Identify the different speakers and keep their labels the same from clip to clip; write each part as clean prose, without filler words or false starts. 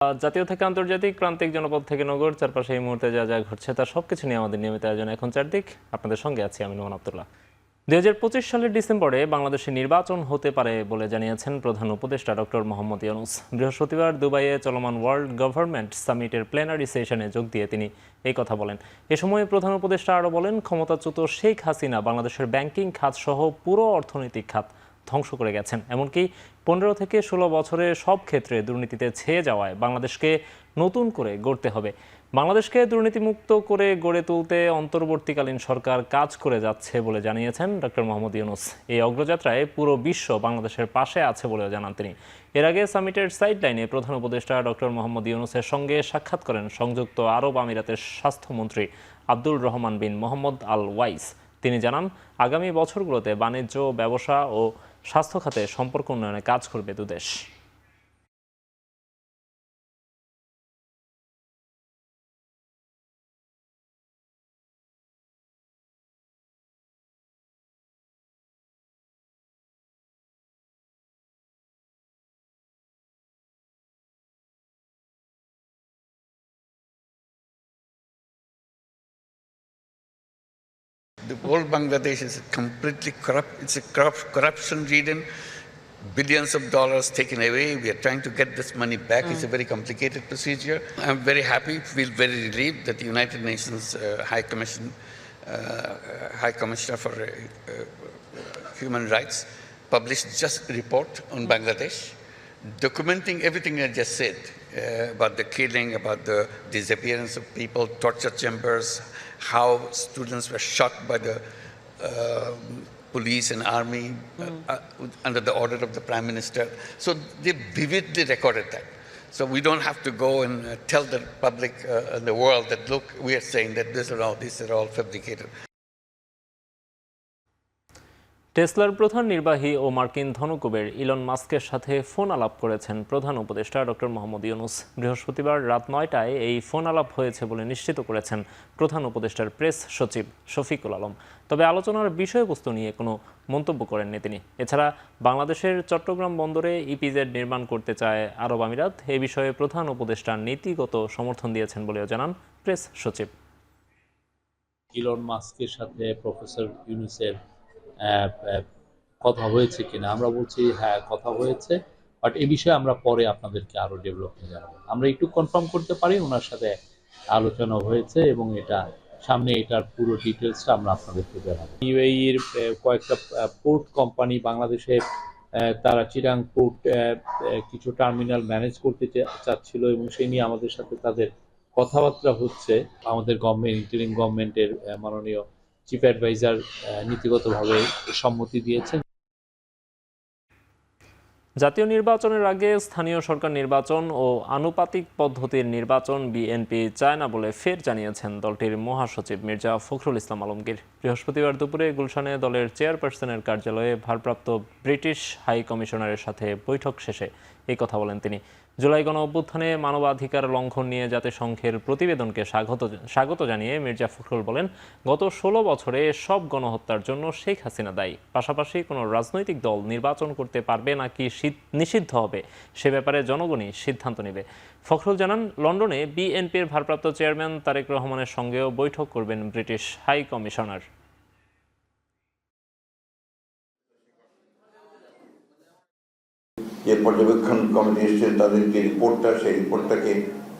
Speaker 1: জাতীয় থেকে আন্তর্জাতিক, প্রান্তিক, জনপদ থেকে নগর, চারপাশে এই মুহূর্তে যা যা ঘটছে তার সবকিছু নিয়ে আমাদের নিয়মিত আয়োজন এখন চারদিক। আপনাদের সঙ্গে আছি আমি নোমান আব্দুল্লাহ। 2025 সালের ডিসেম্বরে বাংলাদেশে নির্বাচন হতে পারে বলে জানিয়েছেন প্রধান উপদেষ্টা ডক্টর মোহাম্মদ ইউনূস। বৃহস্পতিবার দুবাইয়ে চলমান ওয়ার্ল্ড গভর্নমেন্ট সামিটের প্লেনারি সেশনে যোগ দিয়ে তিনি এই কথা বলেন। এ সময় প্রধান উপদেষ্টা আরও বলেন, ক্ষমতাচ্যুত শেখ হাসিনা বাংলাদেশের ব্যাংকিং খাত সহ পুরো অর্থনৈতিক খাত ধ্বংস করে গেছেন। এমনকি 15 থেকে 16 বছরে সব ক্ষেত্রে দুর্নীতিতে ছেয়ে যাওয়ায় বাংলাদেশকে নতুন করে গড়তে হবে। বাংলাদেশকে দুর্নীতিমুক্ত করে গড়ে তুলতে অন্তর্বর্তীকালীন সরকার কাজ করে যাচ্ছে বলে জানিয়েছেন ডক্টর মোহাম্মদ ইউনূস। এই অগ্রযাত্রায় পুরো বিশ্ব বাংলাদেশের পাশে আছে বলেও জানান তিনি। এর আগে সামিটের সাইডলাইনে প্রধান উপদেষ্টা ডক্টর মোহাম্মদ ইউনূসের সঙ্গে সাক্ষাৎ করেন সংযুক্ত আরব আমিরাতের স্বাস্থ্যমন্ত্রী আব্দুল রহমান বিন মোহাম্মদ আল ওয়াইস। তিনি জানান, আগামী বছরগুলোতে বাণিজ্য, ব্যবসা ও স্বাস্থ্য খাতে সম্পর্ক উন্নয়নে কাজ করবে দুদেশ।
Speaker 2: The whole Bangladesh is completely corrupt. It's a corruption-ridden, billions of dollars taken away. We are trying to get this money back. It's a very complicated procedure. I'm very happy, feel very relieved that the United Nations High Commissioner for Human Rights published just a report on Bangladesh, documenting everything I just said about the killing, about the disappearance of people, torture chambers, how students were shot by the police and army under the order of the Prime Minister. So they vividly recorded that. So we don't have to go and tell the public and the world that, look, we are saying that these are all fabricated.
Speaker 1: টেসলার প্রধান নির্বাহী ও মার্কিন ধনকুবের Elon মাস্কের সাথে phone আলাপ করেছেন প্রধান উপদেষ্টা doctor Mohammad Yunus. বৃহস্পতিবার রাত 9টায় এই ফোন আলাপ হয়েছে বলে নিশ্চিত করেছেন প্রধান উপদেষ্টার প্রেস সচিব শফিকুল আলম। তবে আলোচনার বিষয়বস্তু নিয়ে কোনো মন্তব্য করেননি তিনি। এছাড়া বাংলাদেশের চট্টগ্রাম বন্দরে ইপিজেড নির্মাণ করতে চায় আরব আমিরাত, এ বিষয়ে প্রধান উপদেষ্টা নীতিগত সমর্থন দিয়েছেন বলেও জানান প্রেস সচিব।
Speaker 3: ইলন মাস্কের সাথে প্রফেসর ইউনূসের কথা হয়েছে কিনা, আমরা বলছি হ্যাঁ কথা হয়েছে, বাট এ বিষয়ে আমরা পরে আপনাদেরকে আরো ডেভেলপমেন্ট জানাবো। আমরা একটু কনফার্ম করতে পারি ওনার সাথে আলোচনা হয়েছে এবং এটা সামনে এটার পুরো ডিটেলসটা আমরা আপনাদেরকে জানাবো। ইউএইর কয়েকটা পোর্ট কোম্পানি বাংলাদেশে তারা চিরাং পোর্ট কিছু টার্মিনাল ম্যানেজ করতে চাচ্ছিল এবং সেই নিয়ে আমাদের সাথে তাদের কথাবার্তা হচ্ছে। আমাদের গভর্নমেন্ট, ইন্টারিম গভর্নমেন্টের মাননীয় চিফ অ্যাডভাইজার নীতিগতভাবে সম্মতি দিয়েছেন।
Speaker 1: জাতীয় নির্বাচনের আগে স্থানীয় সরকার নির্বাচন ও আনুপাতিক পদ্ধতির নির্বাচন বিএনপি চায় না বলে ফের জানিয়েছেন দলটির মহাসচিব মির্জা ফখরুল ইসলাম আলমগীর। বৃহস্পতিবার দুপুরে গুলশানে দলের চেয়ারপারসনের কার্যালয়ে ভারপ্রাপ্ত ব্রিটিশ হাই কমিশনারের সাথে বৈঠক শেষে এই কথা বলেন তিনি। জুলাই গণ অভ্যুত্থানে মানবাধিকার লঙ্ঘন নিয়ে জাতিসংঘের প্রতিবেদনকে স্বাগত জানিয়ে মির্জা ফখরুল বলেন, গত 16 বছরে সব গণহত্যার জন্য শেখ হাসিনা দায়ী। পাশাপাশি কোনো রাজনৈতিক দল নির্বাচন করতে পারবে নাকি নিষিদ্ধ হবে সে ব্যাপারে জনগণই সিদ্ধান্ত নেবে। ফখরুল জানান, লন্ডনে বিএনপির ভারপ্রাপ্ত চেয়ারম্যান তারেক রহমানের সঙ্গেও বৈঠক করবেন ব্রিটিশ হাই কমিশনার।
Speaker 4: যে পর্যবেক্ষণ কমিটি এসেছেন তাদের যে রিপোর্টটা, সেই রিপোর্টটাকে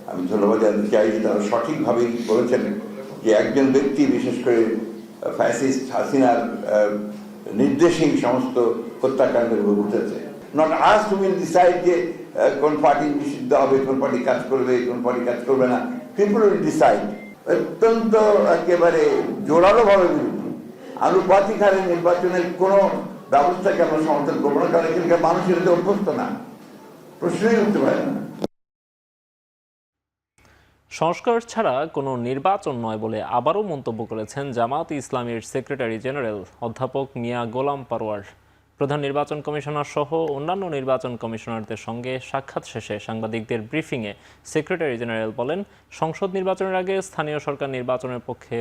Speaker 4: আমি ধন্যবাদ জানাতে চাই। তারা সঠিকভাবেই বলেছেন যে একজন ব্যক্তি, বিশেষ করে ফ্যাসিস্ট হাসিনার নির্দেশেই সমস্ত হত্যাকাণ্ডের ঘটেছে। Not us to will decide যে কোন পার্টি নিষিদ্ধ হবে, কোন পার্টি কাজ করবে, কোন পার্টি কাজ করবে না। People will decide. অত্যন্ত একেবারে জোরালোভাবে বিরুদ্ধে আনুপাতিক হারে নির্বাচনের কোনো ব্যবস্থাকে আমরা সমর্থন করবো না, কারণ এখানকার মানুষের তো অভ্যস্ত না, প্রশ্নই উঠতে পারে না।
Speaker 1: সংস্কার ছাড়া কোনো নির্বাচন নয় বলে আবারও মন্তব্য করেছেন জামায়াতে ইসলামীর সেক্রেটারি জেনারেল অধ্যাপক মিয়া গোলাম পারওয়ার। প্রধান নির্বাচন কমিশনার সহ অন্যান্য নির্বাচন কমিশনারদের সঙ্গে সাক্ষাৎ শেষে সাংবাদিকদের ব্রিফিংয়ে সেক্রেটারি জেনারেল বলেন, সংসদ নির্বাচনের আগে স্থানীয় সরকার নির্বাচনের পক্ষে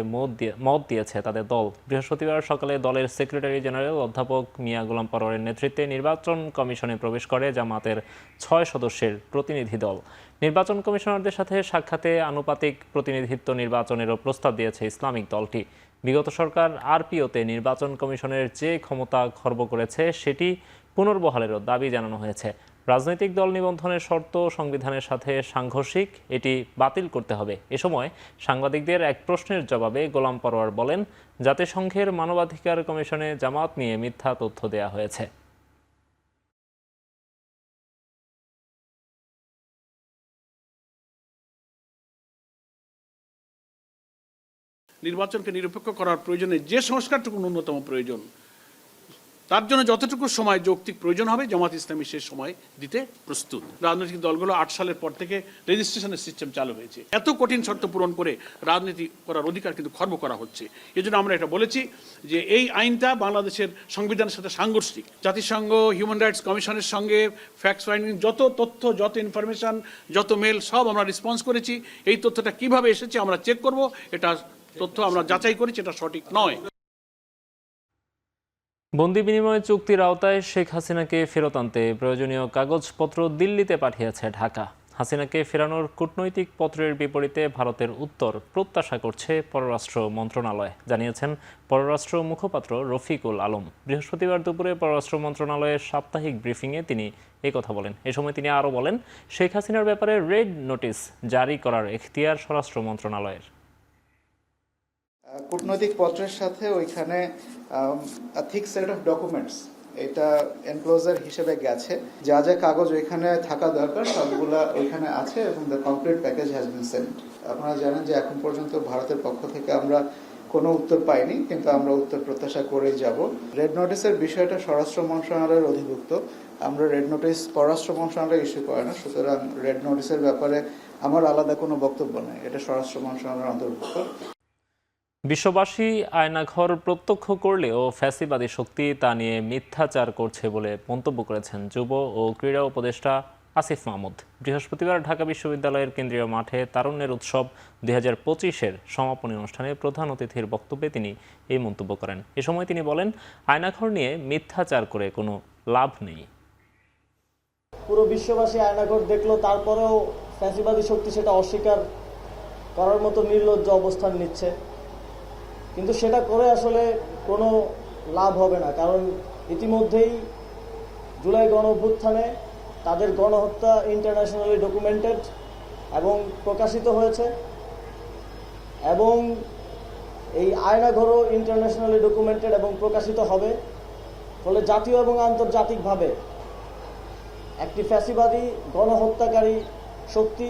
Speaker 1: মত দিয়েছে তাদের দল। বৃহস্পতিবার সকালে দলের সেক্রেটারি জেনারেল অধ্যাপক মিয়া গোলাম পরোয়ারের নেতৃত্বে নির্বাচন কমিশনে প্রবেশ করে জামাতের 6 সদস্যের প্রতিনিধি দল। নির্বাচন কমিশনারদের সাথে সাক্ষাতে আনুপাতিক প্রতিনিধিত্ব নির্বাচনেরও প্রস্তাব দিয়েছে ইসলামিক দলটি। বিগত সরকার আরপিওতে নির্বাচন কমিশনের যে ক্ষমতা খর্ব করেছে সেটি পুনর্বহালেরও দাবি জানানো হয়েছে। রাজনৈতিক দল নিবন্ধনের শর্ত সংবিধানের সাথে সাংঘর্ষিক, এটি বাতিল করতে হবে। এ সময় সাংবাদিকদের এক প্রশ্নের জবাবে গোলাম পরোয়ার বলেন, জাতিসংঘের মানবাধিকার কমিশনে জামাত নিয়ে মিথ্যা তথ্য দেয়া হয়েছে।
Speaker 5: নির্বাচনকে নিরপেক্ষ করার প্রয়োজনে যে সংস্কারটুকু ন্যূনতম প্রয়োজন, তার জন্য যতটুকু সময় যৌক্তিক প্রয়োজন হবে জামাত ইসলামী সে সময় দিতে প্রস্তুত। রাজনৈতিক দলগুলো 8 সালের পর থেকে রেজিস্ট্রেশনের সিস্টেম চালু হয়েছে। এত কঠিন শর্ত পূরণ করে রাজনীতি করার অধিকার কিন্তু খর্ব করা হচ্ছে। এজন্য আমরা এটা বলেছি যে এই আইনটা বাংলাদেশের সংবিধানের সাথে সাংঘর্ষিক। জাতিসংঘ হিউম্যান রাইটস কমিশনের সঙ্গে ফ্যাক্ট ফাইন্ডিং যত তথ্য, যত ইনফরমেশন, যত মেল সব আমরা রেসপন্স করেছি। এই তথ্যটা কিভাবে এসেছে আমরা চেক করব, এটা তথ্য আমরা যাচাই করেছি, এটা সঠিক নয়।
Speaker 1: বন্দি বিনিময় চুক্তির আওতায় শেখ হাসিনাকে ফেরত আনতে প্রয়োজনীয় কাগজপত্র দিল্লিতে পাঠিয়েছে ঢাকা। হাসিনাকে ফেরানোর কূটনৈতিক পত্রের বিপরীতে ভারতের উত্তর প্রত্যাশা করছে পররাষ্ট্র মন্ত্রণালয়, জানিয়েছেন পররাষ্ট্র মুখপাত্র রফিকুল আলম। বৃহস্পতিবার দুপুরে পররাষ্ট্র মন্ত্রণালয়ের সাপ্তাহিক ব্রিফিংয়ে তিনি কথা বলেন। এ সময় তিনি আরও বলেন, শেখ হাসিনার ব্যাপারে রেড নোটিশ জারি করার এখতিয়ার স্বরাষ্ট্র মন্ত্রণালয়ের।
Speaker 6: কূটনৈতিক পত্রের সাথে ওইখানে থিক সেট অফ ডকুমেন্টস এটা এনক্লোজার হিসেবে গেছে। যা যা কাগজ ওইখানে থাকা দরকার সবগুলা ওইখানে আছে এবং the complete package has been sent. আপনারা জানেন যে এখন পর্যন্ত ভারতের পক্ষ থেকে আমরা কোনো উত্তর পাইনি, কিন্তু আমরা উত্তর প্রত্যাশা করেই যাব। রেড নোটিসের বিষয়টা স্বরাষ্ট্র মন্ত্রণালয়ের অধিভুক্ত। আমরা রেড নোটিস পররাষ্ট্র মন্ত্রণালয় ইস্যু করে না, সুতরাং রেড নোটিসের ব্যাপারে আমার আলাদা কোনো বক্তব্য নেই, এটা স্বরাষ্ট্র মন্ত্রণালয়ের অন্তর্ভুক্ত।
Speaker 1: বিশ্ববাসী আয়নাঘর প্রত্যক্ষ করলেও ফ্যাসিবাদী শক্তি তা নিয়ে মিথ্যাচার করছে বলে মন্তব্য করেছেন যুব ও ক্রীড়া উপদেষ্টা আসিফ মাহমুদ। বৃহস্পতিবার ঢাকা বিশ্ববিদ্যালয়ের কেন্দ্রীয় মাঠে তারুণ্যের উৎসব 2025-এর সমাপনী অনুষ্ঠানে প্রধান অতিথির বক্তব্যে তিনি এই মন্তব্য করেন। এ সময় তিনি বলেন, আয়নাঘর নিয়ে মিথ্যাচার করে কোনো লাভ নেই।
Speaker 7: পুরো বিশ্ববাসী আয়নাঘর দেখলো, তারপরেও ফ্যাসিবাদী শক্তি সেটা অস্বীকার করার মতো নির্লজ্জ অবস্থান নিচ্ছে। কিন্তু সেটা করে আসলে কোনো লাভ হবে না, কারণ ইতিমধ্যেই জুলাই গণ অভ্যুত্থানে তাদের গণহত্যা ইন্টারন্যাশনালি ডকুমেন্টেড এবং প্রকাশিত হয়েছে, এবং এই আয়নাঘরও ইন্টারন্যাশনালি ডকুমেন্টেড এবং প্রকাশিত হবে। ফলে জাতীয় এবং আন্তর্জাতিকভাবে একটি ফ্যাসিবাদী গণহত্যাকারী শক্তি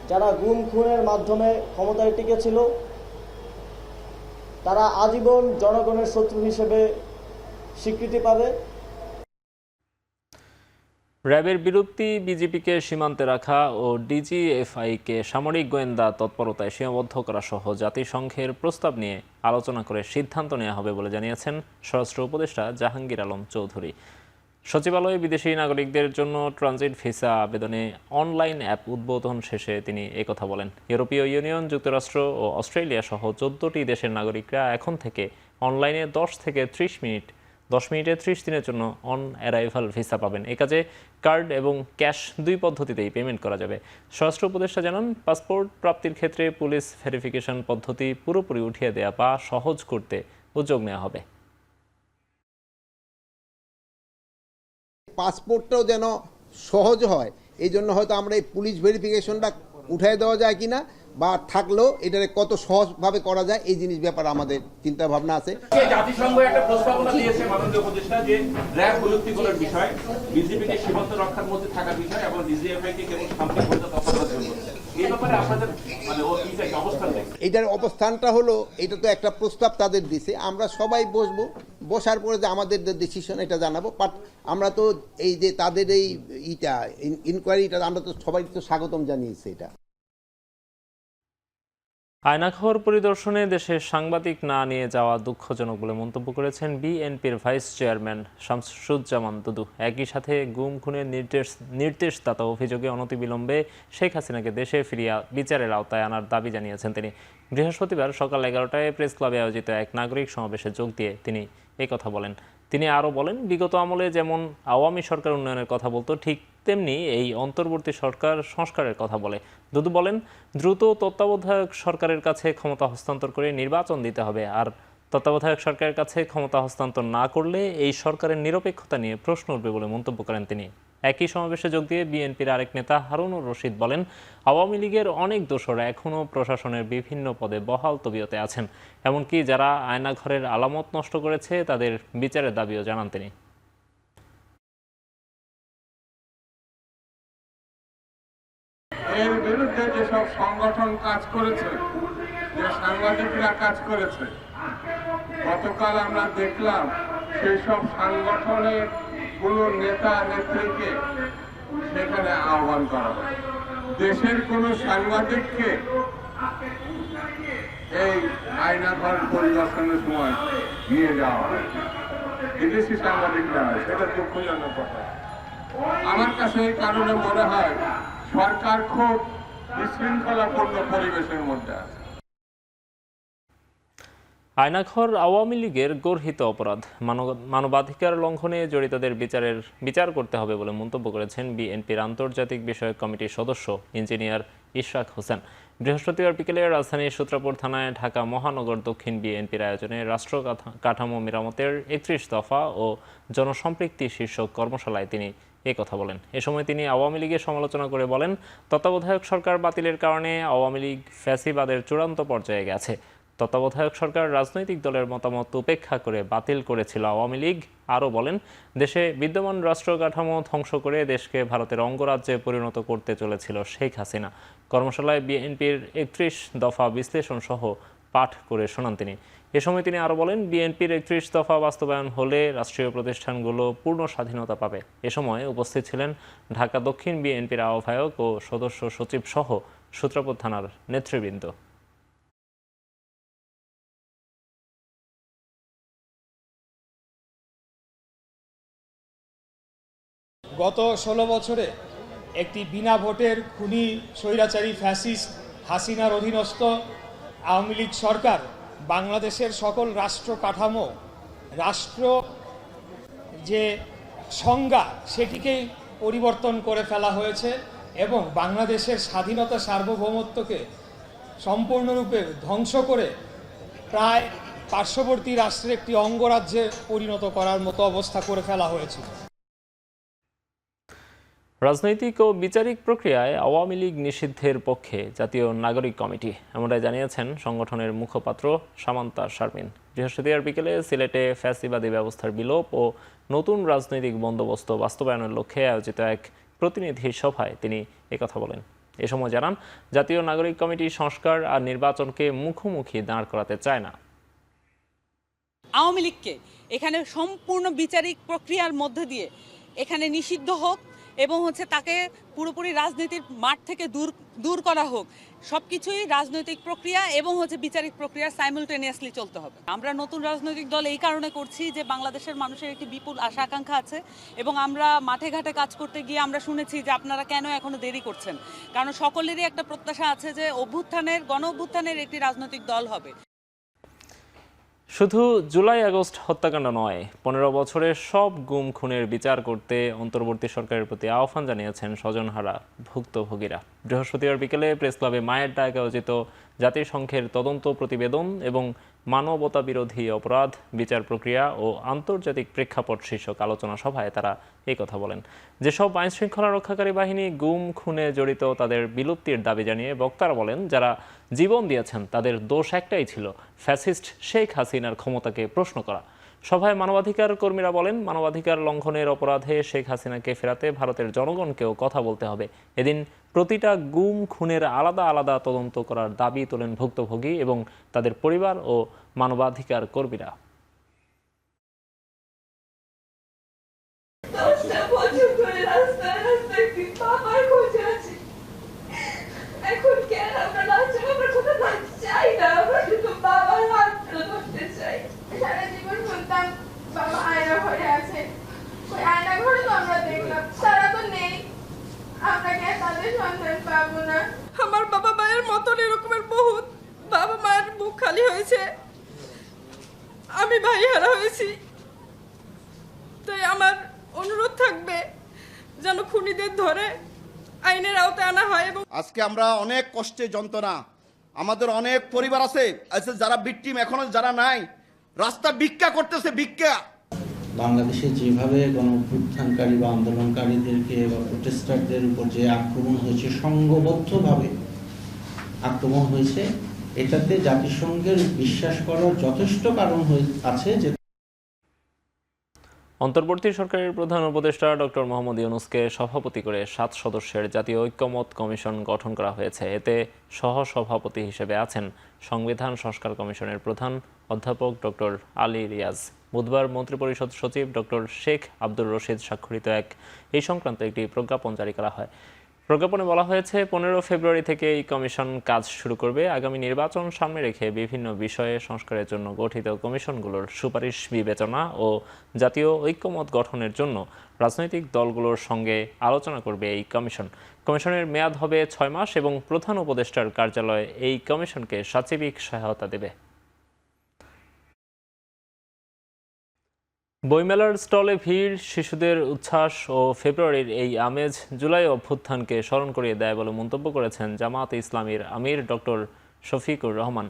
Speaker 7: যারা গুম খুনের মাধ্যমে ক্ষমতায় টিকেছিল, তারা আজীবন জনগণের শত্রু হিসেবে স্বীকৃতি পাবে।
Speaker 1: র্যাবের বিরুদ্ধে বিজেপিকে সীমান্তে রাখা ও ডিজিএফআইকে সামরিক গোয়েন্দা তৎপরতায় সীমাবদ্ধ করা সহ জাতিসংঘের প্রস্তাব নিয়ে আলোচনা করে সিদ্ধান্ত নেওয়া হবে বলে জানিয়েছেন স্বরাষ্ট্র উপদেষ্টা জাহাঙ্গীর আলম চৌধুরী। সচিবালয়ে বিদেশি নাগরিকদের জন্য ট্রানজিট ভিসা আবেদনে অনলাইন অ্যাপ উদ্বোধন শেষে তিনি একথা বলেন। ইউরোপীয় ইউনিয়ন, যুক্তরাষ্ট্র ও অস্ট্রেলিয়া সহ 14টি দেশের নাগরিকরা এখন থেকে অনলাইনে 10 মিনিটে 30 দিনের জন্য অন অ্যারাইভাল ভিসা পাবেন। এ কাজে কার্ড এবং ক্যাশ দুই পদ্ধতিতেই পেমেন্ট করা যাবে। স্বরাষ্ট্র উপদেষ্টা জানান, পাসপোর্ট প্রাপ্তির ক্ষেত্রে পুলিশ ভেরিফিকেশন পদ্ধতি পুরোপুরি উঠিয়ে দেয়া বা সহজ করতে উদ্যোগ নেওয়া হবে।
Speaker 8: পাসপোর্টটাও যেন সহজ হয়, এই জন্য হয়তো আমরা এই পুলিশ ভেরিফিকেশনটা উঠাই দেওয়া যায় কিনা, বা থাকলেও এটাকে কত সহজভাবে করা যায়, এই জিনিস ব্যাপারে আমাদের চিন্তা ভাবনা আছে।
Speaker 9: জাতিসংঘ একটা প্রস্তাবনা দিয়েছে মাননীয় উপদেষ্টা, যে র্যাব প্রযুক্তিগুলোর বিষয়, বিজেপিকে সীমান্ত রক্ষার মধ্যে থাকার বিষয় এবং ডিজিএফআইকে কেবল সামরিক পর্যায়ে তৎপরতার জন্য। এই ব্যাপারে আপনাদের অবস্থান নেই।
Speaker 8: এটার অবস্থানটা হলো, এটা তো একটা প্রস্তাব তাদের দিছে, আমরা সবাই বসার পরে যে আমাদের যে ডিসিশন এটা জানাবো। বাট আমরা তো এই যে তাদের এই ইনকোয়ারিটা আমরা তো সবাই তো স্বাগতম জানিয়েছি এটা।
Speaker 1: আয়নাঘর পরিদর্শনে দেশের সাংবাদিক না নিয়ে যাওয়া দুঃখজনক বলে মন্তব্য করেছেন বিএনপির ভাইস চেয়ারম্যান শামসুজ্জামান দুদু। একই সাথে গুম খুনের নির্দেশদাতা অভিযোগে অনতিবিলম্বে শেখ হাসিনাকে দেশে ফিরিয়ে বিচারের আওতায় আনার দাবি জানিয়েছেন তিনি। বৃহস্পতিবার সকাল 11টায় প্রেস ক্লাবে আয়োজিত এক নাগরিক সমাবেশে যোগ দিয়ে তিনি এই কথা বলেন। তিনি আরও বলেন, বিগত আমলে যেমন আওয়ামী সরকার উন্নয়নের কথা বলতো, ঠিক তেমনি এই অন্তর্বর্তী সরকার সংস্কারের কথা বলে। দুদু বলেন, দ্রুত তত্ত্বাবধায়ক সরকারের কাছে ক্ষমতা হস্তান্তর করে নির্বাচন দিতে হবে, আর তত্ত্বাবধায়ক সরকারের কাছে ক্ষমতা হস্তান্তর না করলে এই সরকারের নিরপেক্ষতা নিয়ে প্রশ্ন উঠবে বলে মন্তব্য করেন তিনি। একই সমাবেশে যোগ দিয়ে বিএনপির আরেক নেতা হারুনুর রশিদ বলেন, আওয়ামী লীগের অনেক দোসররা এখনও প্রশাসনের বিভিন্ন পদে বহাল তবিয়তে আছেন, এমনকি যারা আয়নাঘরের আলামত নষ্ট করেছে তাদের বিচারের দাবিও জানান তিনি।
Speaker 10: এর বিরুদ্ধে যেসব সংগঠন কাজ করেছে, যে সাংবাদিকরা কাজ করেছে, গতকাল আমরা দেখলাম সেই সব সংগঠনের কোন নেতা নেত্রীকে সেখানে আহ্বান করা হয়। দেশের কোন সাংবাদিককে এই আয়নাঘর পরিদর্শনের সময় নিয়ে যাওয়া হয়, বিদেশি সাংবাদিকরা হয়, সেটা দুঃখজনক কথা। আমার কাছে এই কারণে মনে হয় সরকার খুব বিশৃঙ্খলাপূর্ণ পরিবেশের মধ্যে আছে।
Speaker 1: আয়নাঘর আওয়ামী লীগের গর্হিত অপরাধ, মানবাধিকার লঙ্ঘনে জড়িতদের বিচার করতে হবে বলে মন্তব্য করেছেন বিএনপির আন্তর্জাতিক বিষয়ক কমিটির সদস্য ইঞ্জিনিয়ার ইশরাক হোসেন। বৃহস্পতিবার বিকেলে রাজধানীর সূত্রাপুর থানায় ঢাকা মহানগর দক্ষিণ বিএনপির আয়োজনে রাষ্ট্র কাঠামো মেরামতের 31 দফা ও জনসম্পৃক্তি শীর্ষক কর্মশালায় তিনি এই কথা বলেন। এ সময় তিনি আওয়ামী লীগের সমালোচনা করে বলেন, তত্ত্বাবধায়ক সরকার বাতিলের কারণে আওয়ামী লীগ ফ্যাসিবাদের চূড়ান্ত পর্যায়ে গেছে। তত্ত্বাবধায়ক সরকার রাজনৈতিক দলের মতামত উপেক্ষা করে বাতিল করেছিল আওয়ামী লীগ। আরও বলেন, দেশে বিদ্যমান রাষ্ট্র কাঠামো ধ্বংস করে দেশকে ভারতের অঙ্গরাজ্যে পরিণত করতে চলেছিল শেখ হাসিনা। কর্মশালায় বিএনপির 31 দফা বিশ্লেষণ সহ পাঠ করে শোনান তিনি। এ সময় তিনি আরও বলেন, বিএনপির 31 দফা বাস্তবায়ন হলে রাষ্ট্রীয় প্রতিষ্ঠানগুলো পূর্ণ স্বাধীনতা পাবে। এ সময় উপস্থিত ছিলেন ঢাকা দক্ষিণ বিএনপির আহ্বায়ক ও সদস্য সচিব সহ সূত্রাপুর থানার নেতৃবৃন্দ।
Speaker 11: গত 16 বছরে একটি বিনা ভোটের খুনি স্বৈরাচারী ফ্যাসিস্ট হাসিনার অধীনস্থ আওয়ামী লীগ সরকার বাংলাদেশের সকল রাষ্ট্র কাঠামো, রাষ্ট্র যে সংজ্ঞা, সেটিকেই পরিবর্তন করে ফেলা হয়েছে এবং বাংলাদেশের স্বাধীনতা সার্বভৌমত্বকে সম্পূর্ণরূপে ধ্বংস করে প্রায় পার্শ্ববর্তী রাষ্ট্রের একটি অঙ্গরাজ্যে পরিণত করার মতো অবস্থা করে ফেলা হয়েছে।
Speaker 1: রাজনৈতিক ও বিচারিক প্রক্রিয়ায় আওয়ামী লীগ নিষিদ্ধের পক্ষে জাতীয় নাগরিক কমিটি, এমনটাই জানিয়েছেন সংগঠনের মুখপাত্র সামান্তা শারমিন। বৃহস্পতিবার বিকেলে সিলেটে ফ্যাসিবাদী ব্যবস্থার বিলোপ ও নতুন রাজনৈতিক বন্দোবস্ত বাস্তবায়নের লক্ষ্যে আয়োজিত এক প্রতিনিধি সভায় তিনি একথা বলেন। এ সময় জানান, জাতীয় নাগরিক কমিটি সংস্কার আর নির্বাচনকে মুখোমুখি দাঁড় করাতে চায় না।
Speaker 12: আওয়ামী লীগকে এখানে সম্পূর্ণ বিচারিক প্রক্রিয়ার মধ্যে দিয়ে এখানে নিষিদ্ধ হোক এবং তাকে পুরোপুরি রাজনীতির মাঠ থেকে দূর করা হোক। সবকিছুই রাজনৈতিক প্রক্রিয়া এবং বিচারিক প্রক্রিয়া সাইমultaneously চলতে হবে। আমরা নতুন রাজনৈতিক দল এই কারণে করছি যে বাংলাদেশের মানুষের একটি বিপুল আশা আকাঙ্ক্ষা আছে এবং আমরা মাঠে ঘাটে কাজ করতে গিয়ে আমরা শুনেছি যে আপনারা কেন এখনো দেরি করছেন, কারণ সকলেরই একটা প্রত্যাশা আছে যে গণ অভ্যুত্থানের একটি রাজনৈতিক দল হবে।
Speaker 1: শুধু জুলাই আগস্ট হত্যাকাণ্ড নয়, 15 বছরের সব গুম খুনের বিচার করতে অন্তর্বর্তী সরকারের প্রতি আহ্বান জানিয়েছেন স্বজনহারা ভুক্তভোগীরা। বৃহস্পতিবার বিকেলে প্রেস ক্লাবে মায়ের ডাক আয়োজিত জাতিসংঘের তদন্ত প্রতিবেদন এবং মানবতা বিরোধী অপরাধ, বিচার প্রক্রিয়া ও আন্তর্জাতিক প্রেক্ষাপট শীর্ষক আলোচনা সভায় তারা এই কথা বলেন। যেসব আইনশৃঙ্খলা রক্ষাকারী বাহিনী গুম খুনে জড়িত তাদের বিলুপ্তির দাবি জানিয়ে বক্তারা বলেন, যারা জীবন দিয়েছেন তাদের দোষ একটাই ছিল, ফ্যাসিস্ট শেখ হাসিনার ক্ষমতাকে প্রশ্ন করা। সভায় মানবাধিকার কর্মীরা বলেন, মানবাধিকার লঙ্ঘনের অপরাধে শেখ হাসিনাকে ফেরাতে ভারতের জনগণকেও কথা বলতে হবে। এদিন প্রতিটা গুম খুনের আলাদা আলাদা তদন্ত করার দাবি তোলেন ভুক্তভোগী এবং তাদের পরিবার ও মানবাধিকার কর্মীরা।
Speaker 13: এখন কেন আমরা
Speaker 12: হয়েছে, আমি ভাই হারা হয়েছি। তাই আমার অনুরোধ থাকবে যেন খুনিদের ধরে আইনের আওতায় আনা হয়। এবং
Speaker 7: আজকে আমরা অনেক কষ্টে যন্ত্রণা, আমাদের অনেক পরিবার আছে যারা ভিকটিম, এখনো যারা নাই, রাস্তা ভিক্ষা করতেছে, ভিক্ষা।
Speaker 13: বাংলাদেশে যেভাবে গণঅভ্যুত্থানকারী বা আন্দোলনকারীদেরকে বা প্রোটেস্টারদের উপর যে আক্রমণ হয়েছে, সংঘবদ্ধভাবে আক্রমণ হয়েছে, এটাতে জাতিসংঘের বিশ্বাস করার যথেষ্ট কারণ আছে যে
Speaker 1: অন্তর্বর্তী সরকারের প্রধান উপদেষ্টা ডক্টর মোহাম্মদ ইউনূসকে সভাপতি করে 7 সদস্যের জাতীয় ঐক্যমত কমিশন গঠন করা হয়েছে। এতে সহসভাপতি হিসেবে আছেন সংবিধান সংস্কার কমিশনের প্রধান অধ্যাপক ডক্টর আলী রিয়াজ। বুধবার মন্ত্রিপরিষদ সচিব ডক্টর শেখ আব্দুর রশিদ স্বাক্ষরিত এই সংক্রান্ত একটি প্রজ্ঞাপন জারি করা হয়। প্রজ্ঞাপনে বলা হয়েছে 15 ফেব্রুয়ারি থেকে এই কমিশন কাজ শুরু করবে। আগামী নির্বাচন সামনে রেখে বিভিন্ন বিষয়ে সংস্কারের জন্য গঠিত কমিশনগুলোর সুপারিশ বিবেচনা ও জাতীয় ঐক্যমত গঠনের জন্য রাজনৈতিক দলগুলোর সঙ্গে আলোচনা করবে এই কমিশন। কমিশনের মেয়াদ হবে 6 মাস এবং প্রধান উপদেষ্টার কার্যালয় এই কমিশনকে সাচিবিক সহায়তা দেবে। বইমেলার স্টলে ভিড়, শিশুদের উচ্ছ্বাস ও ফেব্রুয়ারির এই আমেজ জুলাই অভ্যুত্থানকে স্মরণ করিয়ে দেয় বলে মন্তব্য করেছেন জামায়াতে ইসলামীর আমির ডক্টর শফিকুর রহমান।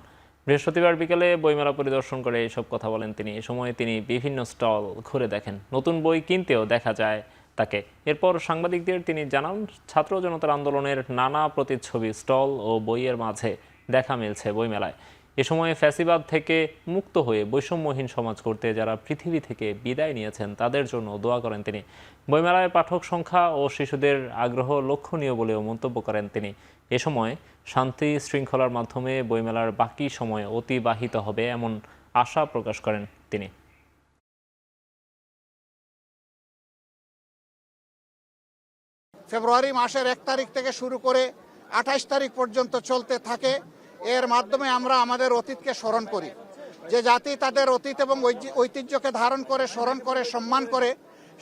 Speaker 1: বৃহস্পতিবার বিকেলে বইমেলা পরিদর্শন করে এসব কথা বলেন তিনি। এ সময় তিনি বিভিন্ন স্টল ঘুরে দেখেন, নতুন বই কিনতেও দেখা যায় তাকে। এরপর সাংবাদিকদের তিনি জানান, ছাত্র জনতার আন্দোলনের নানা প্রতিচ্ছবি স্টল ও বইয়ের মাঝে দেখা মিলছে বইমেলায়। এ সময় ফ্যাসিবাদ থেকে মুক্ত হয়ে বৈষম্যহীন সমাজ করতে যারা পৃথিবী থেকে বিদায় নিয়েছেন তাদের জন্য দোয়া করেন তিনি। বইমেলায় পাঠক সংখ্যা ও শিশুদের আগ্রহ লক্ষণীয় বলেও মন্তব্য করেন তিনি। এ সময় শান্তি শৃঙ্খলার মাধ্যমে বইমেলার বাকি সময় অতিবাহিত হবে এমন আশা প্রকাশ করেন তিনি।
Speaker 7: ফেব্রুয়ারি মাসের 1 তারিখ থেকে শুরু করে 28 তারিখ পর্যন্ত চলতে থাকে। এর মাধ্যমে আমরা আমাদের অতীতকে স্মরণ করি। যে জাতি তাদের অতীত এবং ঐতিহ্যকে ধারণ করে, স্মরণ করে, সম্মান করে,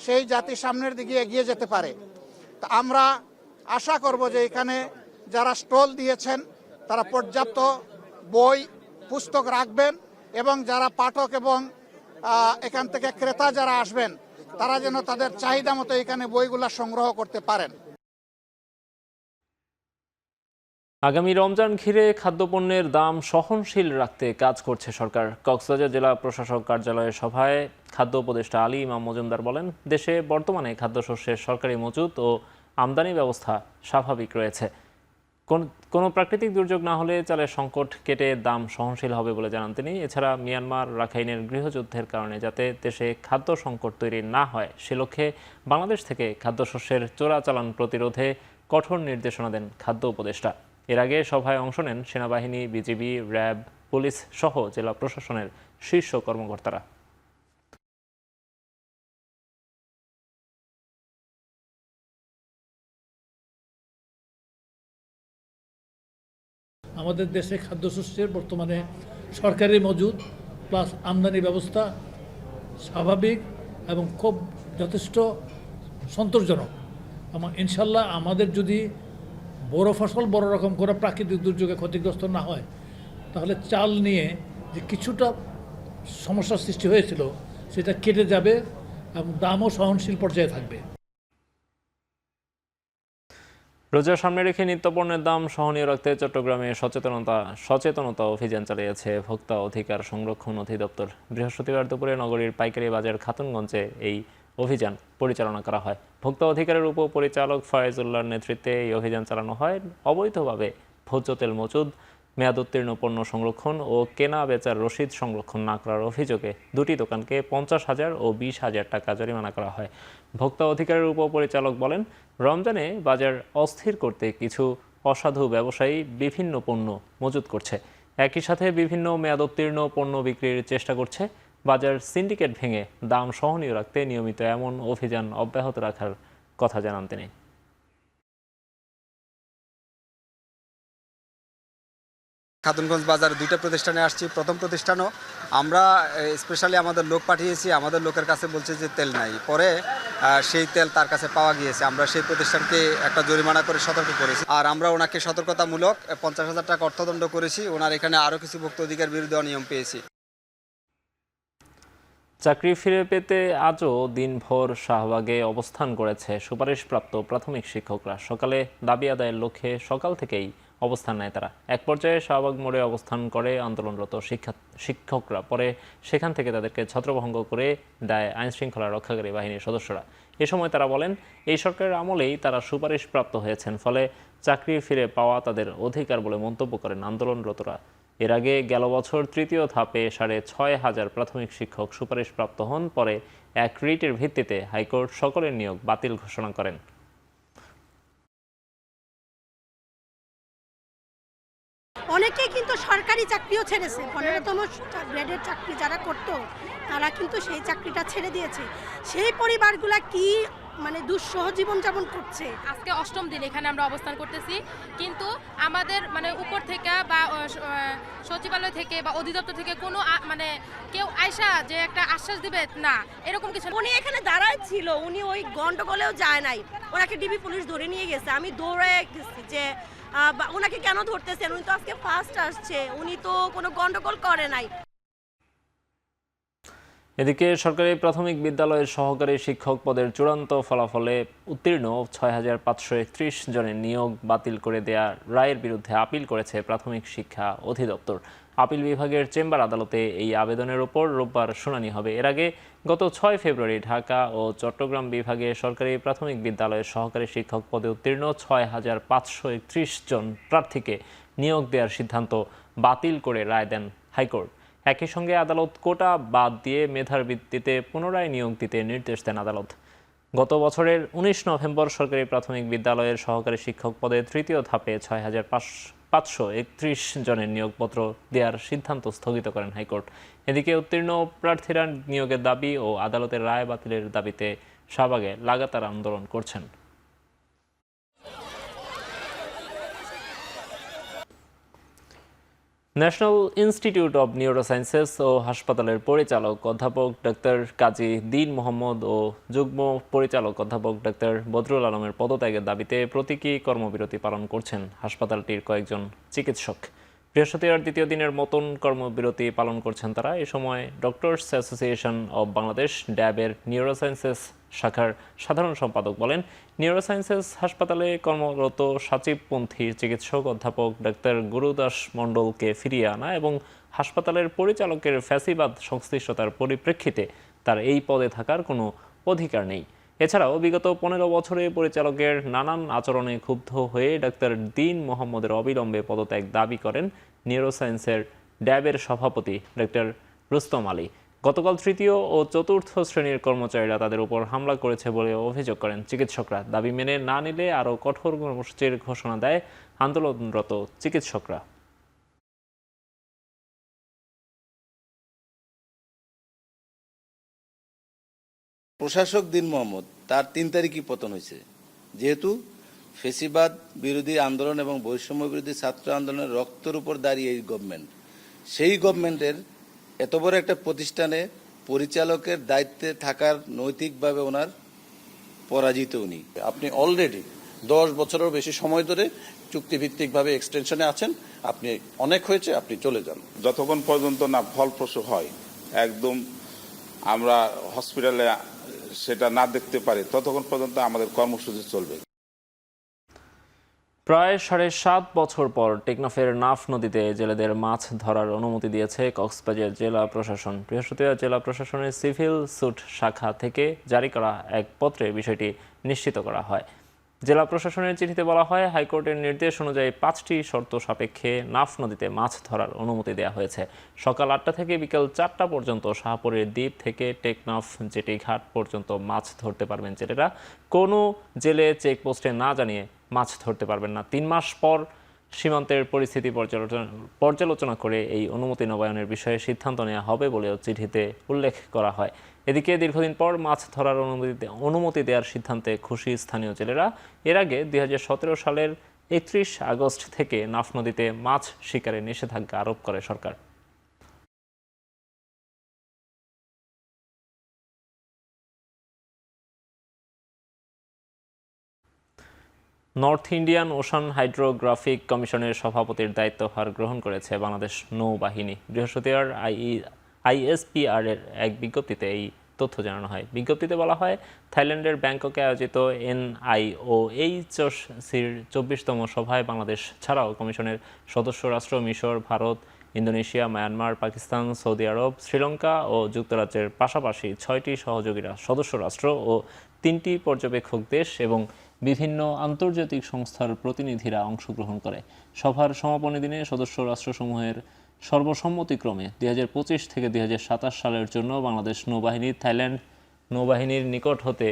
Speaker 7: সেই জাতি সামনের দিকে এগিয়ে যেতে পারে। তা আমরা আশা করব যে এখানে যারা স্টল দিয়েছেন তারা পর্যাপ্ত বই পুস্তক রাখবেন এবং যারা পাঠক এবং এখান থেকে ক্রেতা যারা আসবেন তারা যেন তাদের চাহিদা মতো এখানে বইগুলা সংগ্রহ করতে পারেন।
Speaker 1: আগামী রমজান ঘিরে খাদ্যপণ্যের দাম সহনশীল রাখতে কাজ করছে সরকার। কক্সবাজার জেলা প্রশাসক কার্যালয়ের সভায় খাদ্য উপদেষ্টা আলী ইমাম মজুমদার বলেন, দেশে বর্তমানে খাদ্যশস্যের সরকারি মজুত ও আমদানি ব্যবস্থা স্বাভাবিক রয়েছে। কোনো প্রাকৃতিক দুর্যোগ না হলে চালের সংকট কেটে দাম সহনশীল হবে বলে জানান তিনি। এছাড়া মিয়ানমার রাখাইনের গৃহযুদ্ধের কারণে যাতে দেশে খাদ্য সংকট তৈরি না হয় সে লক্ষ্যে বাংলাদেশ থেকে খাদ্যশস্যের চোরাচালান প্রতিরোধে কঠোর নির্দেশনা দেন খাদ্য উপদেষ্টা। এর আগে সভায় অংশ নেন সেনাবাহিনী, বিজিবি, র্যাব, পুলিশ সহ জেলা প্রশাসনের শীর্ষ কর্মকর্তারা।
Speaker 14: আমাদের দেশে খাদ্যশস্যের বর্তমানে সরকারি মজুদ প্লাস আমদানি ব্যবস্থা স্বাভাবিক এবং খুব যথেষ্ট সন্তোষজনক। ইনশাল্লাহ আমাদের যদি বড় ফসল বড় রকম করে প্রাকৃতিক দুর্যোগে ক্ষতিগ্রস্ত না হয় তাহলে চাল নিয়ে যে কিছুটা সমস্যার সৃষ্টি হয়েছিল সেটা কেটে যাবে এবং দামও সহনশীল পর্যায়ে থাকবে।
Speaker 1: রোজা সামনে রেখে নিত্যপণ্যের দাম সহনীয় রাখতে চট্টগ্রামে সচেতনতা অভিযান চালিয়েছে ভোক্তা অধিকার সংরক্ষণ অধিদপ্তর। বৃহস্পতিবার দুপুরে নগরীর পাইকারি বাজার খাতুনগঞ্জে এই অভিযান পরিচালনা করা হয়। ভোক্তা অধিকারের উপপরিচালক ফয়েজুল্লাহর নেতৃত্বে এই অভিযান চালানো হয়। অবৈধভাবে ভোজ্য তেল মজুদ, মেয়াদোত্তীর্ণ পণ্য সংরক্ষণ ও কেনা বেচার রসিদ সংরক্ষণ না করার অভিযোগে দুটি দোকানকে 50,000 ও 20,000 টাকা জরিমানা করা হয়। ভোক্তা অধিকারের উপপরিচালক বলেন, রমজানে বাজার অস্থির করতে কিছু অসাধু ব্যবসায়ী বিভিন্ন পণ্য মজুত করছে, একই সাথে বিভিন্ন মেয়াদোত্তীর্ণ পণ্য বিক্রির চেষ্টা করছে। বাজার সিন্ডিকেট ভেঙে দাম সহনীয় রাখতে নিয়মিত এমন অভিযান অব্যাহত রাখার কথা জানান তিনি।
Speaker 15: খাতুনগঞ্জ বাজারে দুইটা প্রতিষ্ঠানে আসছি। প্রথম প্রতিষ্ঠানও আমরা স্পেশালি আমাদের লোক পাঠিয়েছি, আমাদের লোকের কাছে বলছে যে তেল নাই, পরে সেই তেল তার কাছে পাওয়া গিয়েছে। আমরা সেই প্রতিষ্ঠানকে একটা জরিমানা করে সতর্ক করেছি, আর আমরা ওনাকে সতর্কতামূলক 50,000 টাকা অর্থদণ্ড করেছি। ওনার এখানে আরও কিছু ভুক্ত অধিকার বিরুদ্ধে অনিয়ম পেয়েছি।
Speaker 1: চাকরি ফিরে পেতে আজও দিনভর শাহবাগে অবস্থান করেছে সুপারিশপ্রাপ্ত প্রাথমিক শিক্ষকরা। সকালে দাবি আদায়ের লক্ষ্যে সকাল থেকেই অবস্থান নেয় তারা। এক পর্যায়ে শাহবাগ মোড়ে অবস্থান করে আন্দোলনরত শিক্ষকরা, পরে সেখান থেকে তাদেরকে ছত্রভঙ্গ করে দেয় আইনশৃঙ্খলা রক্ষাকারী বাহিনীর সদস্যরা। এ সময় তারা বলেন, এই সরকারের আমলেই তারা সুপারিশপ্রাপ্ত হয়েছেন, ফলে চাকরি ফিরে পাওয়া তাদের অধিকার বলে মন্তব্য করেন আন্দোলনরতরা। এর আগে গেল বছর তৃতীয় ধাপে 6,500 প্রাথমিক শিক্ষক সুপারিশপ্রাপ্ত হন। পরে এক রিটের ভিত্তিতে হাইকোর্ট সকলের নিয়োগ বাতিল ঘোষণা করেন।
Speaker 16: অনেকেই কিন্তু সরকারি চাকরিও ছেড়েছে। 15তম গ্রেডের চাকরি যারা করতো তারা কিন্তু সেই চাকরিটা ছেড়ে দিয়েছে। সেই পরিবারগুলা কি মানে দুঃসহ জীবনযাপন করছে।
Speaker 17: আজকে 8ম দিন এখানে আমরা অবস্থান করতেছি, কিন্তু আমাদের মানে উপর থেকে বা সচিবালয় থেকে বা অধিদপ্তর থেকে কোনো মানে কেউ আয়সা যে একটা আশ্বাস দিবে না, এরকম কিছু।
Speaker 16: উনি এখানে দাঁড়ায় ছিল, উনি ওই গন্ডগোলেও যায় নাই, ওনাকে ডিবি পুলিশ ধরে নিয়ে গেছে। আমি দৌড়ায় গেছি যে ওনাকে কেন ধরতেছেন, উনি তো আজকে ফার্স্ট আসছে, উনি তো কোনো গন্ডগোল করে নাই।
Speaker 1: এদিকে সরকারি প্রাথমিক বিদ্যালয়ের সহকারী শিক্ষক পদের চূড়ান্ত ফলাফলে উত্তীর্ণ 6,531 জনের নিয়োগ বাতিল করে দেয়া রায়ের বিরুদ্ধে আপিল করেছে প্রাথমিক শিক্ষা অধিদপ্তর। আপিল বিভাগের চেম্বার আদালতে এই আবেদনের ওপর রোববার শুনানি হবে। এর আগে গত 6 ফেব্রুয়ারি ঢাকা ও চট্টগ্রাম বিভাগে সরকারি প্রাথমিক বিদ্যালয়ের সহকারী শিক্ষক পদে উত্তীর্ণ 6,531 জন প্রার্থীকে নিয়োগ দেওয়ার সিদ্ধান্ত বাতিল করে রায় দেন হাইকোর্ট। একই সঙ্গে আদালত কোটা বাদ দিয়ে মেধার ভিত্তিতে পুনরায় নিয়োগ দিতে নির্দেশ দেন আদালত। গত বছরের 19 নভেম্বর সরকারি প্রাথমিক বিদ্যালয়ের সহকারী শিক্ষক পদে তৃতীয় ধাপে 6,531 জনের নিয়োগপত্র দেওয়ার সিদ্ধান্ত স্থগিত করেন হাইকোর্ট। এদিকে উত্তীর্ণ প্রার্থীরা নিয়োগের দাবি ও আদালতের রায় বাতিলের দাবিতে শাহবাগে লাগাতার আন্দোলন করছেন। ন্যাশনাল ইনস্টিটিউট অব নিউরোসায়েন্সেস ও হাসপাতালের পরিচালক অধ্যাপক ডাক্তার কাজী দীন মোহাম্মদ ও যুগ্ম পরিচালক অধ্যাপক ডাক্তার বদরুল আলমের পদত্যাগের দাবিতে প্রতীকী কর্মবিরতি পালন করছেন হাসপাতালটির কয়েকজন চিকিৎসক। বৃহস্পতিবার দ্বিতীয় দিনের মতন কর্মবিরতি পালন করছেন তারা। এ সময় ডক্টরস অ্যাসোসিয়েশন অব বাংলাদেশ ড্যাবের নিউরোসায়েন্সেস শাখার সাধারণ সম্পাদক বলেন, নিউরোসায়েন্সেস হাসপাতালে কর্মরত সচিবপন্থী চিকিৎসক অধ্যাপক ডাক্তার গুরুদাস মণ্ডলকে ফিরিয়ে আনা এবং হাসপাতালের পরিচালকের ফ্যাসিবাদ সংশ্লিষ্টতার পরিপ্রেক্ষিতে তার এই পদে থাকার কোনো অধিকার নেই। এছাড়াও বিগত 15 বছরে পরিচালকের নানান আচরণে ক্ষুব্ধ হয়ে ডাক্তার দীন মোহাম্মদের অবিলম্বে পদত্যাগ দাবি করেন নিউরোসায়েন্সের ড্যাবের সভাপতি ডাক্তার রুস্তম আলী। গতকাল তৃতীয় ও চতুর্থ শ্রেণীর কর্মচারীরা তাদের উপর হামলা করেছে বলে অভিযোগ করেন চিকিৎসকরা। দাবি মেনে না নিলে আরও কঠোর কর্মসূচির ঘোষণা দেয় আন্দোলনরত চিকিৎসকরা।
Speaker 18: প্রশাসক দীন মোহাম্মদ তার 3 তারিখই পতন হয়েছে, যেহেতু ফেসিবাদ বিরোধী আন্দোলন এবং বৈষম্য বিরোধী ছাত্র আন্দোলনের রক্তের উপর দাঁড়িয়ে এই গভর্নমেন্ট, সেই গভর্নমেন্টের এত বড় একটা প্রতিষ্ঠানে পরিচালকের দায়িত্বে থাকার নৈতিকভাবে ওনার পরাজিত উনি।
Speaker 19: আপনি অলরেডি 10 বছরেরও বেশি সময় ধরে চুক্তিভিত্তিকভাবে এক্সটেনশনে আছেন, আপনি অনেক হয়েছে, আপনি চলে যান।
Speaker 10: যতক্ষণ পর্যন্ত না ফলপ্রসূ হয়, একদম আমরা হসপিটালে সেটা না দেখতে পারি, ততক্ষণ পর্যন্ত আমাদের কর্মসূচি চলবে।
Speaker 1: প্রায় 7.5 বছর পর টেকনাফের নাফ নদীতে জেলেদের মাছ ধরার অনুমতি দিয়েছে কক্সবাজার জেলা প্রশাসন। বৃহস্পতিবার জেলা প্রশাসনের সিভিল স্যুট শাখা থেকে জারি করা এক পত্রে বিষয়টি নিশ্চিত করা হয়। জেলা প্রশাসনের চিঠিতে বলা হয়, হাইকোর্টের নির্দেশ অনুযায়ী 5টি শর্ত সাপেক্ষে নাফ নদীতে মাছ ধরার অনুমতি দেওয়া হয়েছে। সকাল 8টা থেকে বিকেল 4টা পর্যন্ত শাহপুরের দ্বীপ থেকে টেকনাফ জেটি ঘাট পর্যন্ত মাছ ধরতে পারবেন জেলেরা। কোনো জেলে চেকপোস্টে না জানিয়ে মাছ ধরতে পারবেন না। 3 মাস পর সীমান্তের পরিস্থিতি পর্যালোচনা করে এই অনুমতি নবায়নের বিষয়ে সিদ্ধান্ত নেওয়া হবে বলেও চিঠিতে উল্লেখ করা হয়। এদিকে দীর্ঘদিন পর মাছ ধরার অনুমতি দেওয়ার সিদ্ধান্তে খুশি স্থানীয় জেলেরা। এর আগে 2017 সালের 31 আগস্ট থেকে নাফ নদীতে মাছ শিকারে নিষেধাজ্ঞা আরোপ করে সরকার। নর্থ ইন্ডিয়ান ওশান হাইড্রোগ্রাফিক কমিশনের সভাপতির দায়িত্বভার গ্রহণ করেছে বাংলাদেশ নৌবাহিনী। বৃহস্পতিবার আইএসপিআর এর এক বিজ্ঞপ্তিতে এই তথ্য জানানো হয়। বিজ্ঞপ্তিতে বলা হয়, থাইল্যান্ডের ব্যাংককে আয়োজিত NIOHCর 24তম সভায় বাংলাদেশ ছাড়াও কমিশনের সদস্য রাষ্ট্র মিশর, Bharat, Indonesia, Myanmar, Pakistan, Saudi Arab, Sri Lanka ও যুক্তরাজ্যের পাশাপাশি 6টি সহযোগীরা সদস্য রাষ্ট্র ও 3টি পর্যবেক্ষক দেশ এবং বিভিন্ন আন্তর্জাতিক সংস্থার প্রতিনিধিরা অংশগ্রহণ করে। সভার সমাপনী দিনে সদস্য রাষ্ট্রসমূহের সর্বসম্মতিক্রমে 2025 থেকে 2027 সালের জন্য বাংলাদেশ নৌবাহিনী থাইল্যান্ড নৌবাহিনীর নিকট হতে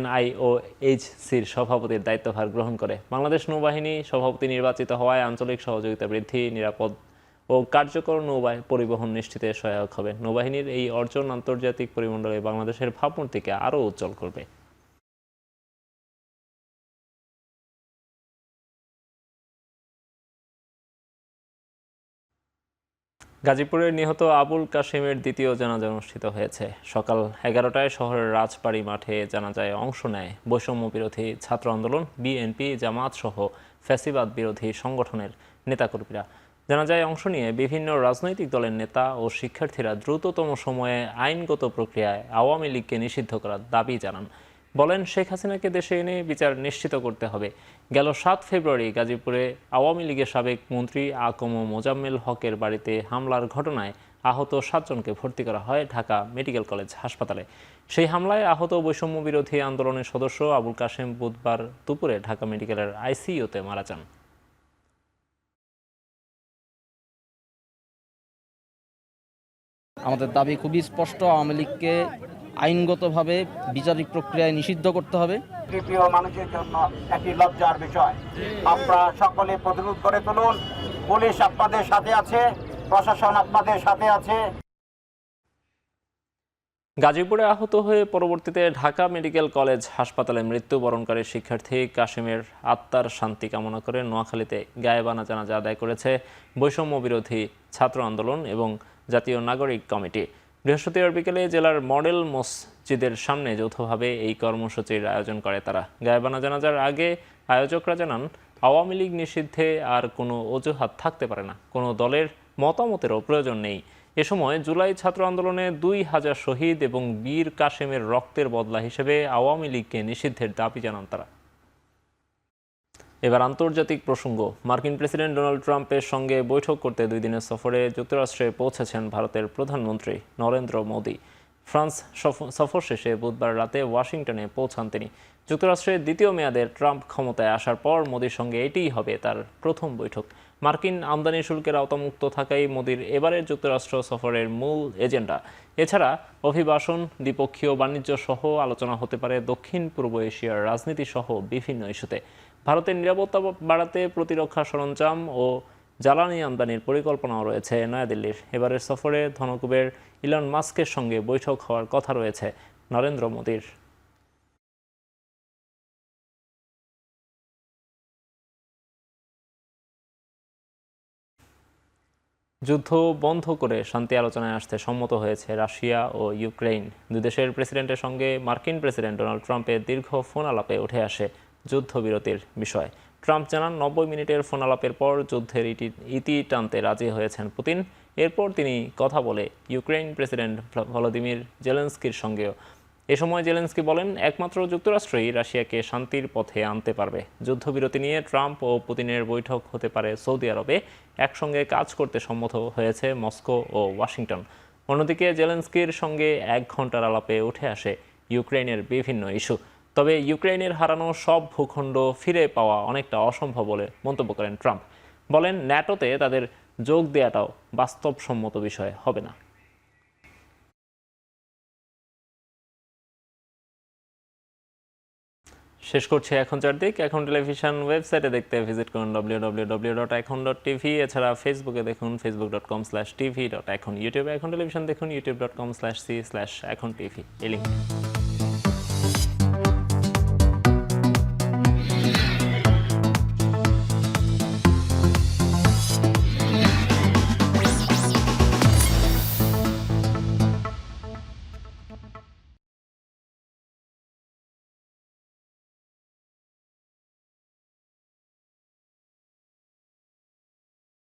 Speaker 1: NIOHCর সভাপতির দায়িত্বভার গ্রহণ করে। বাংলাদেশ নৌবাহিনী সভাপতি নির্বাচিত হওয়ায় আঞ্চলিক সহযোগিতা বৃদ্ধি, নিরাপদ ও কার্যকর পরিবহন নিশ্চিতে সহায়ক হবে। নৌবাহিনীর এই অর্জন আন্তর্জাতিক পরিমণ্ডলে বাংলাদেশের ভাবমূর্তিকে আরও উজ্জ্বল করবে। গাজীপুরের নিহত আবুল কাশেমের দ্বিতীয় জানাজা অনুষ্ঠিত হয়েছে। সকাল 11টায় শহরের রাজবাড়ী মাঠে জানাজায় অংশ নেয় বৈষম্য বিরোধী ছাত্র আন্দোলন, বিএনপি, জামাত সহ ফ্যাসিবাদ বিরোধী সংগঠনের নেতাকর্মীরা। জানাজায় অংশ নিয়ে বিভিন্ন রাজনৈতিক দলের নেতা ও শিক্ষার্থীরা দ্রুততম সময়ে আইনগত প্রক্রিয়ায় আওয়ামী লীগকে নিষিদ্ধ করার দাবি জানান। বলেন, শেখ হাসিনাকে দেশে এনে বিচার নিশ্চিত করতে হবে। গেল 7 ফেব্রুয়ারি গাজীপুরে আওয়ামী লীগের সাবেক মন্ত্রী আকম মোজাম্মেল হকের বাড়িতে হামলার ঘটনায় আহত 7 জনকে ভর্তি করা হয় ঢাকা মেডিকেল কলেজ হাসপাতালে। সেই হামলায় আহত বৈষম্য বিরোধী আন্দোলনের সদস্য আবুল কাশেম বুধবার দুপুরে ঢাকা মেডিকেলের আইসিইউতে মারা যান।
Speaker 20: আমাদের দাবি খুবই স্পষ্ট, আওয়ামী লীগকে আইনগতভাবে বিচারিক প্রক্রিয়ায় নিষিদ্ধ করতে হবে।
Speaker 21: প্রিয় মানুষের জন্য একটি লজ্জার বিষয়। আপনারা সকলে প্রতিরোধ করে তুলুন। পুলিশ আপনাদের সাথে আছে, প্রশাসন আপনাদের সাথে আছে।
Speaker 1: গাজীপুরে আহত হয়ে পরবর্তীতে ঢাকা মেডিকেল কলেজ হাসপাতালে মৃত্যুবরণকারী শিক্ষার্থী কাশেমের আত্মার শান্তি কামনা করে নোয়াখালীতে গায়েবানা জানাজা আদায় করেছে বৈষম্য বিরোধী ছাত্র আন্দোলন এবং জাতীয় নাগরিক কমিটি। বৃহস্পতিবার বিকেলে জেলার মডেল মসজিদের সামনে যৌথভাবে এই কর্মসূচির আয়োজন করে তারা। গায়েবানা জানাজার আগে আয়োজকরা জানান, আওয়ামী লীগ নিষিদ্ধে আর কোনো অজুহাত থাকতে পারে না, কোনো দলের মতামতেরও প্রয়োজন নেই। এ সময় জুলাই ছাত্র আন্দোলনে 2000 শহীদ এবং বীর কাশেমের রক্তের বদলা হিসেবে আওয়ামী লীগকে নিষিদ্ধের দাবি জানান তারা। এবার আন্তর্জাতিক প্রসঙ্গ। মার্কিন প্রেসিডেন্ট ডোনাল্ড ট্রাম্পের সঙ্গে বৈঠক করতে 2 দিনের সফরে যুক্তরাষ্ট্রে পৌঁছেছেন ভারতের প্রধানমন্ত্রী নরেন্দ্র মোদি। ফ্রান্স সফর শেষে বুধবার রাতে ওয়াশিংটনে পৌঁছান তিনি। যুক্তরাষ্ট্রের দ্বিতীয় মেয়াদে ট্রাম্প ক্ষমতায় আসার পর মোদির সঙ্গে এটিই হবে তার প্রথম বৈঠক। মার্কিন আমদানি শুল্কের আওতামুক্ত থাকাই মোদির এবারের যুক্তরাষ্ট্র সফরের মূল এজেন্ডা। এছাড়া অভিবাসন, দ্বিপক্ষীয় বাণিজ্য সহ আলোচনা হতে পারে দক্ষিণ পূর্ব এশিয়ার রাজনীতি সহ বিভিন্ন ইস্যুতে। ভারতের নিরাপত্তা বাড়াতে প্রতিরক্ষা সরঞ্জাম ও জ্বালানি আমদানির পরিকল্পনাও রয়েছে নয়াদিল্লির। এবারের সফরে ধনকুবের ইলন মাস্কের সঙ্গে বৈঠক হওয়ার কথা রয়েছে নরেন্দ্র মোদির। যুদ্ধ বন্ধ করে শান্তি আলোচনায় আসতে সম্মত হয়েছে রাশিয়া ও ইউক্রেন। দুই দেশের প্রেসিডেন্টের সঙ্গে মার্কিন প্রেসিডেন্ট ডোনাল্ড ট্রাম্পের দীর্ঘ ফোন আলাপে উঠে আসে যুদ্ধবিরতির বিষয়। ট্রাম্প জানান, 90 মিনিটের ফোন আলাপের পর যুদ্ধের ইতি টানতে রাজি হয়েছেন পুতিন। এরপর তিনি কথা বলে ইউক্রেন প্রেসিডেন্ট ভলোদিমির জেলেনস্কির সঙ্গেও। এ সময় জেলেনস্কি বলেন, একমাত্র যুক্তরাষ্ট্রই রাশিয়াকে শান্তির পথে আনতে পারবে। যুদ্ধবিরতি নিয়ে ট্রাম্প ও পুতিনের বৈঠক হতে পারে সৌদি আরবে। একসঙ্গে কাজ করতে সম্মত হয়েছে মস্কো ও ওয়াশিংটন। অন্যদিকে জেলেনস্কির সঙ্গে 1 ঘন্টার আলাপে উঠে আসে ইউক্রেনের বিভিন্ন ইস্যু। তবে ইউক্রেনের হারানো সব ভূখণ্ড ফিরে পাওয়া অনেকটা অসম্ভব বলে মন্তব্য করেন ট্রাম্প। বলেন, ন্যাটোতে তাদের যোগ দেওয়াটাও বাস্তবসম্মত বিষয় হবে না। শেষ করছে এখন চারদিক। এখন টেলিভিশন ওয়েবসাইটে দেখতে ভিজিট করুন www.ekhon.tv। এছাড়া ফেসবুকে দেখুন facebook.com/tv.ekhon। ইউটিউবে এখন টেলিভিশন দেখুন youtube.com/c/ekhon tv। এই লিঙ্ক